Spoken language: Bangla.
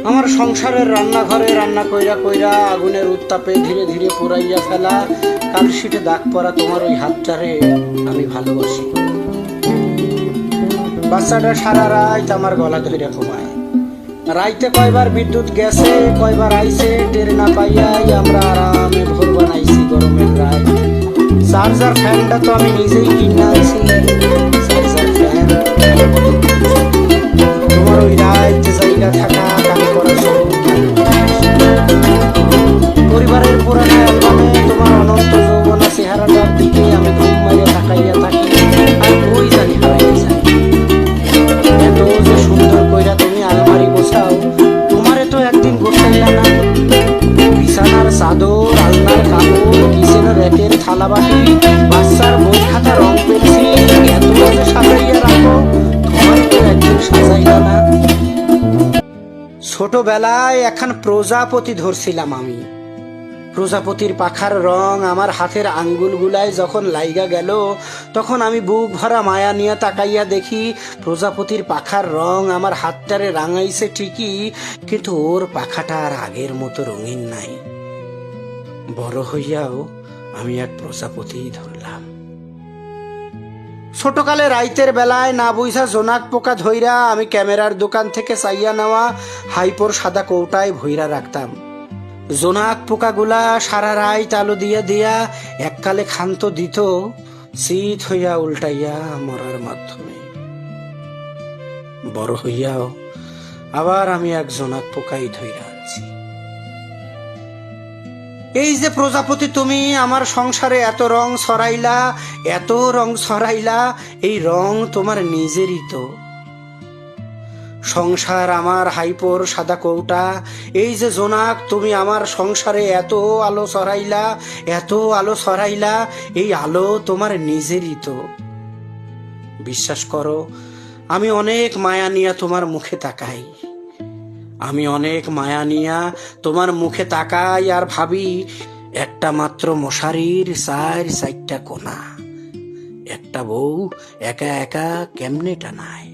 আমার সংসারের রান্নাঘরে রান্না কইরা কইরা আগুনের উত্তাপে ধীরে ধীরে পুরাইয়া ফেলা কালশিটে দাগ পড়া তোমার ওই হাতটারে আমি ভালোবাসি। বাচ্চাটা সারা রাত আমার গলা ধরে ঘুমায়। রাইতে কয়বার বিদ্যুৎ গেছে, কয়বার আইছে, টের না পাইয়াই আমরা আরামে ভোর বানাইছি গরমের রাত। চার্জার ফ্যানটা তো আমি নিজেই কিনে আনছি। চার্জার ফ্যান তোমার ওই রাত জায়গা থাকা কানে করা পরিবারের পুরানো অ্যালবামে তোমার অনন্ত যৌবনা চেহারাটার দিকে আমি ঘুম মারিয়া তাকাইয়া থাকি। আর ওই জানি হারাই যায়। এত যে সুন্দর কইরা তুমি আলমারি গোছাও, তোমারে তো একদিন গোছাইলা না। বিছানার চাদর, আলনার কাপড়, কিচেনের র্যাকের থালা বাটি, বাচ্চার বই খাতা, রং পেন্সিল এত যে সাজাইয়া রাখো, তোমারে তো একদিন সাজাইলা না। ছোটবেলায় এখন প্রজাপতি ধরছিলাম আমি। প্রজাপতির পাখার রং আমার হাতের আঙ্গুলগুলায় যখন লাইগা গেল, তখন আমি বুক ভরা মায়া নিয়ে তাকাইয়া দেখি প্রজাপতির পাখার রং আমার হাতটারে রাঙাইছে ঠিকই, কিন্তু ওর পাখাটা আর আগের মতো রঙিন নাই। বড় হইয়াও আমি এক প্রজাপতি ধরলাম। ছোটকালে রাইতের বেলায় না বুঝা জোনাক পোকা ধইরা আমি ক্যামেরার দোকান থেকে চাইয়া নেওয়া হাইপোর সাদা কৌটায় ভইরা রাখতাম। জোনাক পোকাগুলা সারা রাইত আলো দিয়া দিয়া এককালে ক্ষান্ত দিত শীত হইয়া উল্টাইয়া মরার মাধ্যমে। বড় হইয়াও আবার আমি এক জোনাক পোকাই ধইরা আনছি। এই যে প্রজাপতি, তুমি আমার সংসারে এত রং ছড়াইলা, এত রং ছড়াইলা, এই রং তোমার নিজেরই তো। সংসার আমার হাইপোর সাদা কৌটা, এই যে জোনাক, তুমি আমার সংসারে এত আলো ছড়াইলা, এত আলো ছড়াইলা, এই আলো তোমার নিজেরই তো। বিশ্বাস করো, আমি অনেক মায়া নিয়া তোমার মুখে তাকাই। আমি অনেক মায়া নিয়া তোমার মুখে তাকাই আর ভাবি, একটা মাত্র মশারির চারটা কোনা, একটা বউ একা একা কেমনে টানায়।